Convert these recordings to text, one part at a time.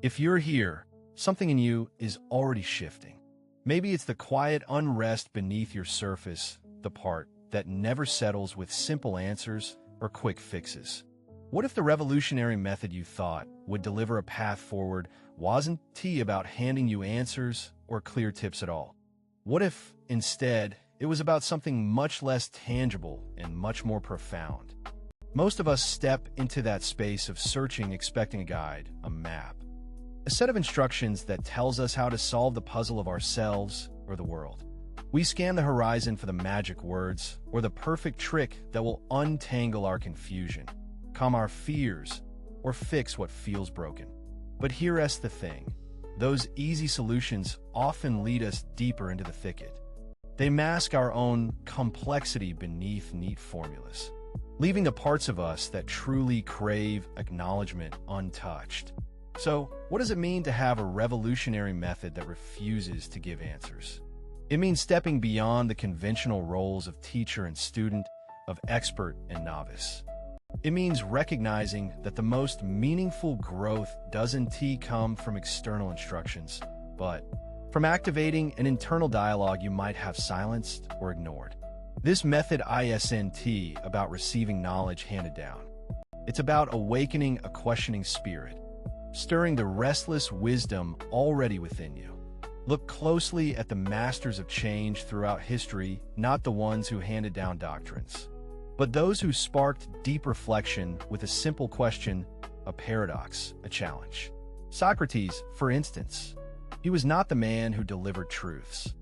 If you're here, something in you is already shifting. Maybe it's the quiet unrest beneath your surface, the part that never settles with simple answers or quick fixes. What if the revolutionary method you thought would deliver a path forward wasn't about handing you answers or clear tips at all? What if, instead, it was about something much less tangible and much more profound? Most of us step into that space of searching expecting a guide, a map, a set of instructions that tells us how to solve the puzzle of ourselves or the world. We scan the horizon for the magic words or the perfect trick that will untangle our confusion, calm our fears, or fix what feels broken. But here's the thing. Those easy solutions often lead us deeper into the thicket. They mask our own complexity beneath neat formulas, leaving the parts of us that truly crave acknowledgement untouched. So, what does it mean to have a revolutionary method that refuses to give answers? It means stepping beyond the conventional roles of teacher and student, of expert and novice. It means recognizing that the most meaningful growth doesn't come from external instructions, but from activating an internal dialogue you might have silenced or ignored. This method isn't about receiving knowledge handed down. It's about awakening a questioning spirit, stirring the restless wisdom already within you. Look closely at the masters of change throughout history, not the ones who handed down doctrines, but those who sparked deep reflection with a simple question, a paradox, a challenge. Socrates, for instance, he was not the man who delivered truths.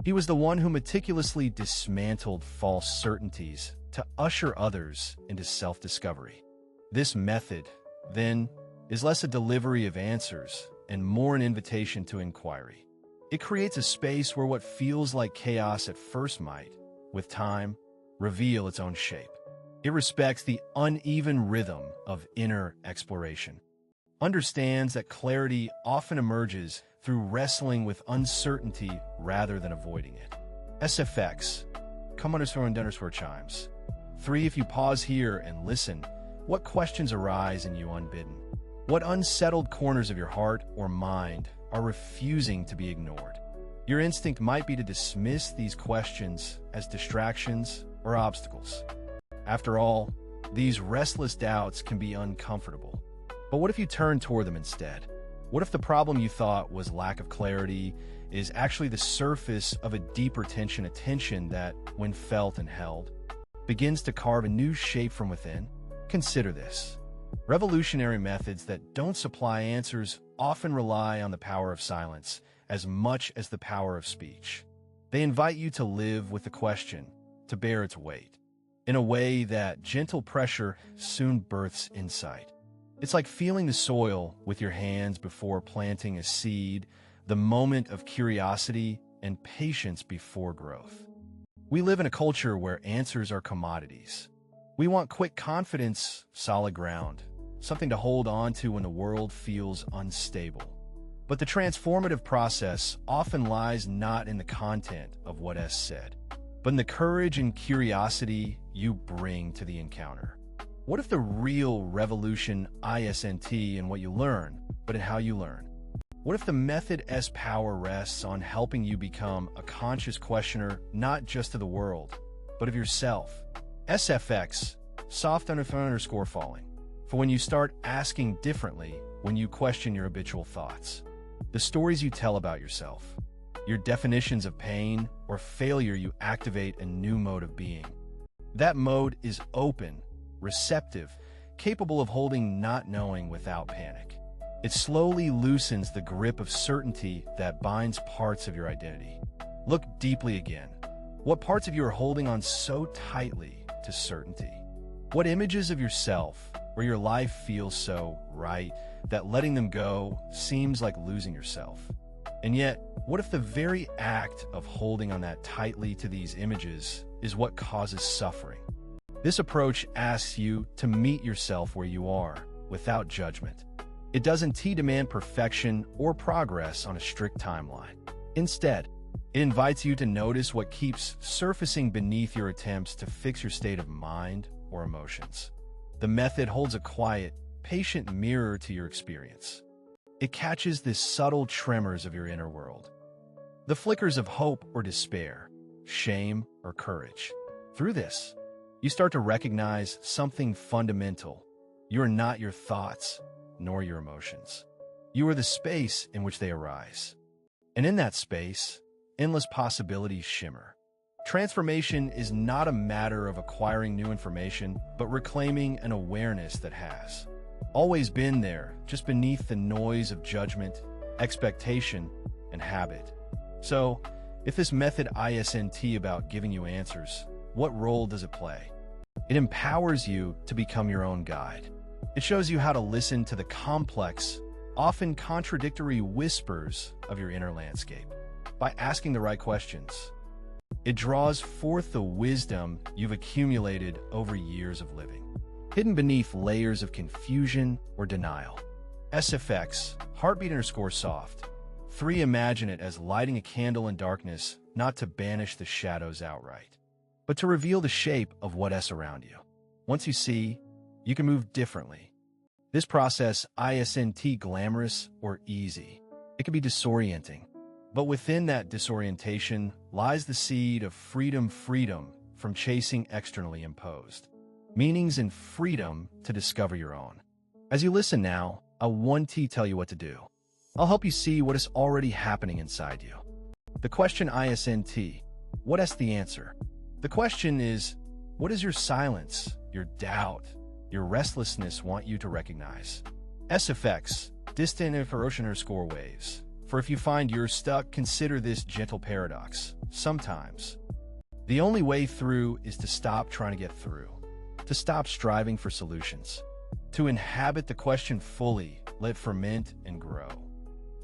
He was the one who meticulously dismantled false certainties to usher others into self-discovery. This method, then, is less a delivery of answers and more an invitation to inquiry. It creates a space where what feels like chaos at first might, with time, reveal its own shape. It respects the uneven rhythm of inner exploration, understands that clarity often emerges through wrestling with uncertainty rather than avoiding it. SFX, come_chimes. 3. If you pause here and listen, what questions arise in you unbidden? What unsettled corners of your heart or mind are refusing to be ignored? Your instinct might be to dismiss these questions as distractions or obstacles. After all, these restless doubts can be uncomfortable. But what if you turn toward them instead? What if the problem you thought was lack of clarity is actually the surface of a deeper tension, a tension that, when felt and held, begins to carve a new shape from within? Consider this. Revolutionary methods that don't supply answers often rely on the power of silence as much as the power of speech. They invite you to live with the question, to bear its weight, in a way that gentle pressure soon births insight. It's like feeling the soil with your hands before planting a seed, the moment of curiosity and patience before growth. We live in a culture where answers are commodities. We want quick confidence, solid ground, something to hold on to when the world feels unstable. But the transformative process often lies not in the content of what is said, but in the courage and curiosity you bring to the encounter. What if the real revolution isn't in what you learn, but in how you learn? What if the method's power rests on helping you become a conscious questioner, not just of the world, but of yourself? SFX, soft_falling. For when you start asking differently, when you question your habitual thoughts, the stories you tell about yourself, your definitions of pain or failure, you activate a new mode of being. That mode is open, receptive, capable of holding not knowing without panic. It slowly loosens the grip of certainty that binds parts of your identity. Look deeply again. What parts of you are holding on so tightly to certainty? What images of yourself where your life feels so right that letting them go seems like losing yourself? And yet, what if the very act of holding on that tightly to these images is what causes suffering? This approach asks you to meet yourself where you are, without judgment. It doesn't demand perfection or progress on a strict timeline. Instead, it invites you to notice what keeps surfacing beneath your attempts to fix your state of mind or emotions. The method holds a quiet, patient mirror to your experience. It catches the subtle tremors of your inner world, the flickers of hope or despair, shame or courage. Through this, you start to recognize something fundamental. You are not your thoughts, nor your emotions. You are the space in which they arise. And in that space, endless possibilities shimmer. Transformation is not a matter of acquiring new information, but reclaiming an awareness that has always been there, just beneath the noise of judgment, expectation, and habit. So, if this method isn't about giving you answers, what role does it play? It empowers you to become your own guide. It shows you how to listen to the complex, often contradictory whispers of your inner landscape. By asking the right questions, it draws forth the wisdom you've accumulated over years of living, hidden beneath layers of confusion or denial. SFX, heartbeat_soft. 3. Imagine it as lighting a candle in darkness, not to banish the shadows outright, but to reveal the shape of what's around you. Once you see, you can move differently. This process isn't glamorous or easy. It can be disorienting. But within that disorientation lies the seed of freedom from chasing externally imposed meanings and freedom to discover your own. As you listen now, I won't tell you what to do. I'll help you see what is already happening inside you. The question isn't, what is the answer? The question is, what is your silence, your doubt, your restlessness want you to recognize? SFX, distant _waves. For if you find you're stuck, consider this gentle paradox. Sometimes, the only way through is to stop trying to get through, to stop striving for solutions, to inhabit the question fully, let it ferment and grow,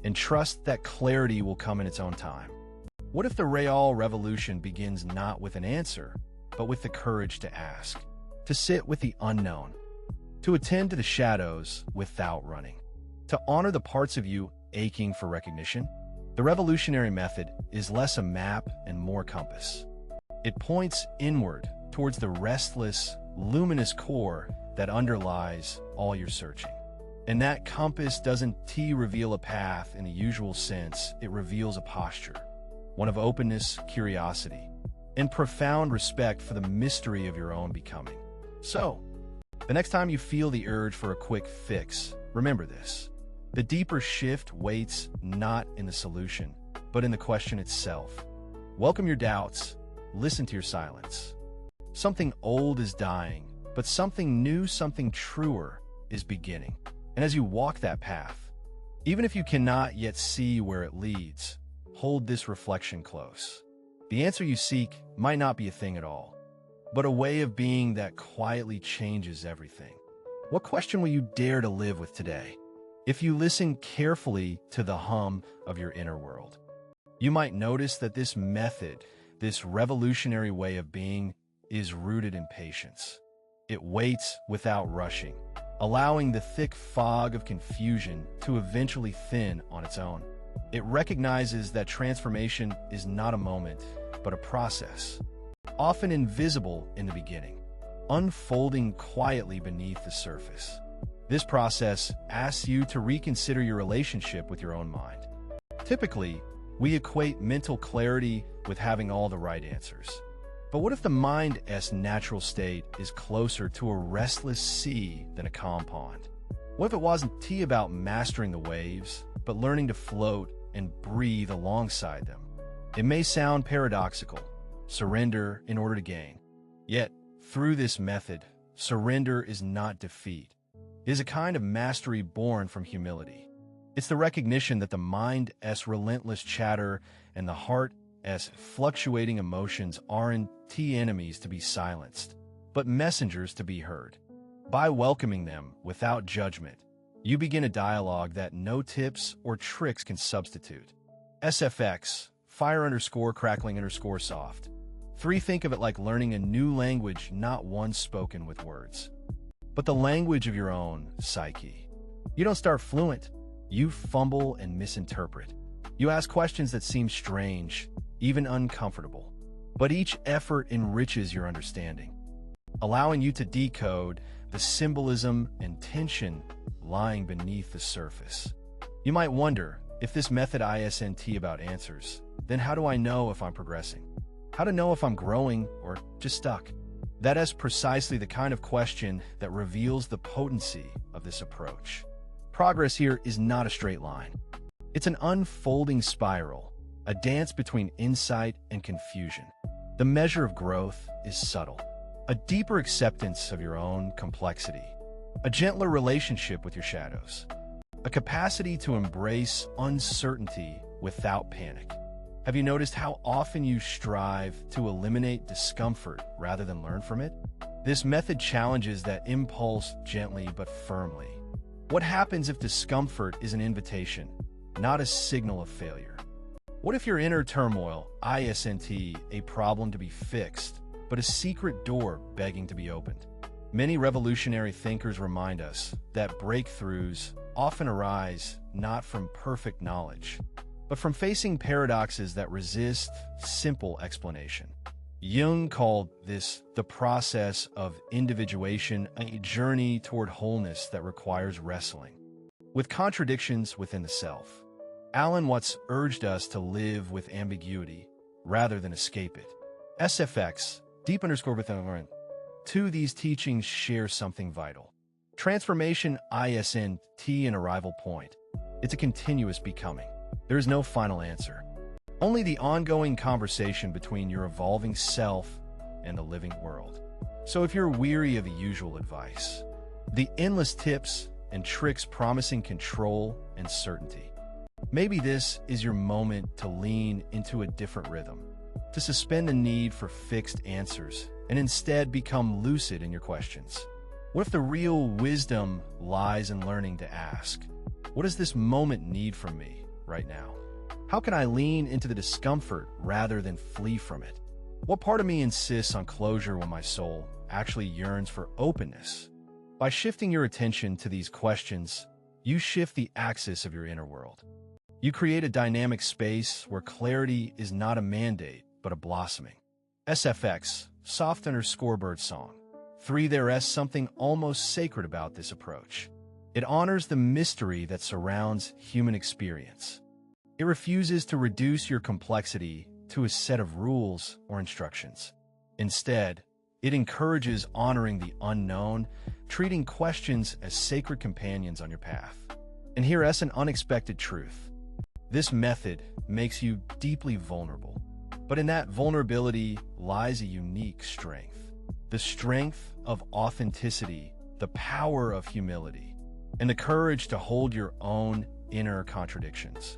and trust that clarity will come in its own time. What if the real revolution begins not with an answer, but with the courage to ask, to sit with the unknown, to attend to the shadows without running, to honor the parts of you aching for recognition? The revolutionary method is less a map and more compass. It points inward towards the restless, luminous core that underlies all your searching. And that compass doesn't reveal a path in the usual sense, it reveals a posture, one of openness, curiosity, and profound respect for the mystery of your own becoming. So, the next time you feel the urge for a quick fix, remember this. The deeper shift waits not in the solution, but in the question itself. Welcome your doubts. Listen to your silence. Something old is dying, but something new, something truer is beginning. And as you walk that path, even if you cannot yet see where it leads, hold this reflection close. The answer you seek might not be a thing at all, but a way of being that quietly changes everything. What question will you dare to live with today? If you listen carefully to the hum of your inner world, you might notice that this method, this revolutionary way of being, is rooted in patience. It waits without rushing, allowing the thick fog of confusion to eventually thin on its own. It recognizes that transformation is not a moment, but a process, often invisible in the beginning, unfolding quietly beneath the surface. This process asks you to reconsider your relationship with your own mind. Typically, we equate mental clarity with having all the right answers. But what if the mind's natural state is closer to a restless sea than a calm pond? What if it wasn't about mastering the waves, but learning to float and breathe alongside them? It may sound paradoxical, surrender in order to gain. Yet, through this method, surrender is not defeat. It is a kind of mastery born from humility. It's the recognition that the mind's relentless chatter and the heart's fluctuating emotions aren't enemies to be silenced, but messengers to be heard. By welcoming them without judgment, you begin a dialogue that no tips or tricks can substitute. SFX, fire_crackling_soft. 3. Think of it like learning a new language, not one spoken with words, but the language of your own psyche. You don't start fluent. You fumble and misinterpret. You ask questions that seem strange, even uncomfortable. But each effort enriches your understanding, allowing you to decode the symbolism and tension lying beneath the surface. You might wonder, if this method isn't about answers, then how do I know if I'm progressing? How to know if I'm growing or just stuck? That is precisely the kind of question that reveals the potency of this approach. Progress here is not a straight line. It's an unfolding spiral, a dance between insight and confusion. The measure of growth is subtle. A deeper acceptance of your own complexity. A gentler relationship with your shadows. A capacity to embrace uncertainty without panic. Have you noticed how often you strive to eliminate discomfort rather than learn from it? This method challenges that impulse gently but firmly. What happens if discomfort is an invitation, not a signal of failure? What if your inner turmoil isn't a problem to be fixed, but a secret door begging to be opened? Many revolutionary thinkers remind us that breakthroughs often arise not from perfect knowledge, but from facing paradoxes that resist simple explanation. Jung called this the process of individuation, a journey toward wholeness that requires wrestling with contradictions within the self. Alan Watts urged us to live with ambiguity rather than escape it. SFX, deep_within. These teachings share something vital. Transformation isn't an arrival point. It's a continuous becoming. There is no final answer. Only the ongoing conversation between your evolving self and the living world. So if you're weary of the usual advice, the endless tips and tricks promising control and certainty, maybe this is your moment to lean into a different rhythm, to suspend the need for fixed answers and instead become lucid in your questions. What if the real wisdom lies in learning to ask, what does this moment need from me right now? How can I lean into the discomfort rather than flee from it? What part of me insists on closure when my soul actually yearns for openness? By shifting your attention to these questions, you shift the axis of your inner world. You create a dynamic space where clarity is not a mandate, but a blossoming. SFX, soft_bird song. There is something almost sacred about this approach. It honors the mystery that surrounds human experience. It refuses to reduce your complexity to a set of rules or instructions. Instead, it encourages honoring the unknown, treating questions as sacred companions on your path. And here's an unexpected truth. This method makes you deeply vulnerable. But in that vulnerability lies a unique strength. The strength of authenticity, the power of humility, and the courage to hold your own inner contradictions.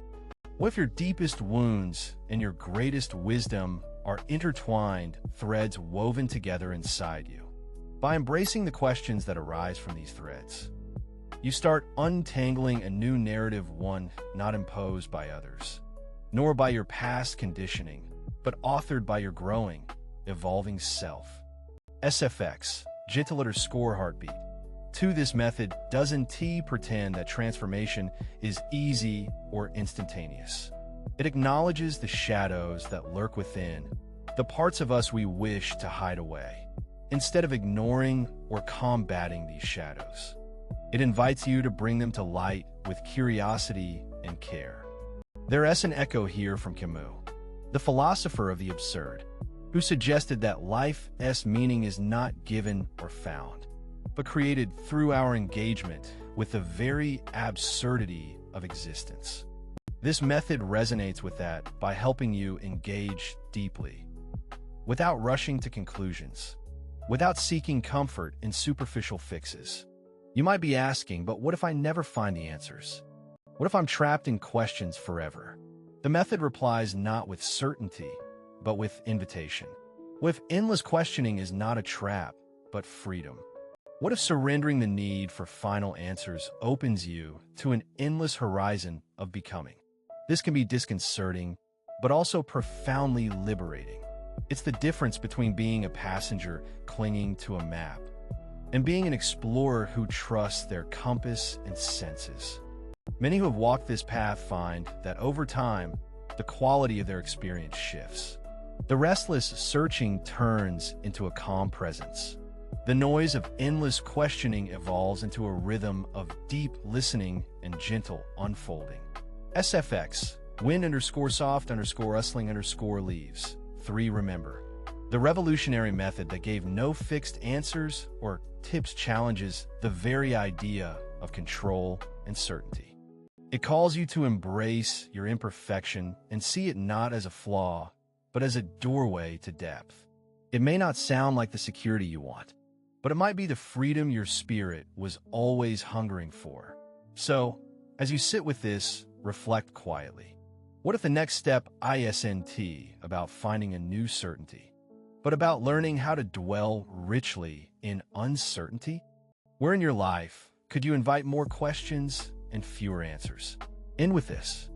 What if your deepest wounds and your greatest wisdom are intertwined threads woven together inside you? By embracing the questions that arise from these threads, you start untangling a new narrative, one not imposed by others, nor by your past conditioning, but authored by your growing, evolving self. SFX, gentle_heartbeat. This method doesn't pretend that transformation is easy or instantaneous. It acknowledges the shadows that lurk within, the parts of us we wish to hide away. Instead of ignoring or combating these shadows, it invites you to bring them to light with curiosity and care. There is an echo here from Camus, the philosopher of the absurd, who suggested that life's meaning is not given or found, but created through our engagement with the very absurdity of existence. This method resonates with that by helping you engage deeply, without rushing to conclusions, without seeking comfort in superficial fixes. You might be asking, but what if I never find the answers? What if I'm trapped in questions forever? The method replies not with certainty, but with invitation. What if endless questioning is not a trap, but freedom? What if surrendering the need for final answers opens you to an endless horizon of becoming? This can be disconcerting, but also profoundly liberating. It's the difference between being a passenger clinging to a map and being an explorer who trusts their compass and senses. Many who have walked this path find that over time, the quality of their experience shifts. The restless searching turns into a calm presence. The noise of endless questioning evolves into a rhythm of deep listening and gentle unfolding. SFX, wind_soft_rustling_leaves. 3. Remember. The revolutionary method that gave no fixed answers or tips challenges the very idea of control and certainty. It calls you to embrace your imperfection and see it not as a flaw, but as a doorway to depth. It may not sound like the security you want, but it might be the freedom your spirit was always hungering for. So, as you sit with this, reflect quietly. What if the next step isn't about finding a new certainty, but about learning how to dwell richly in uncertainty? Where in your life could you invite more questions and fewer answers? End with this.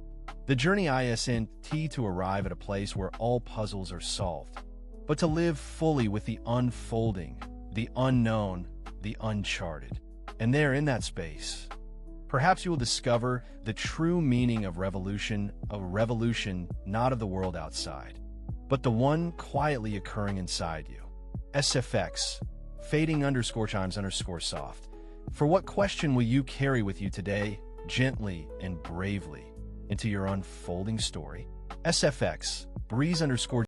The journey isn't to arrive at a place where all puzzles are solved, but to live fully with the unfolding, the unknown, the uncharted. And there, in that space, perhaps you will discover the true meaning of revolution, a revolution not of the world outside, but the one quietly occurring inside you. SFX, fading_chimes_soft. For what question will you carry with you today, gently and bravely, into your unfolding story? SFX, breeze_.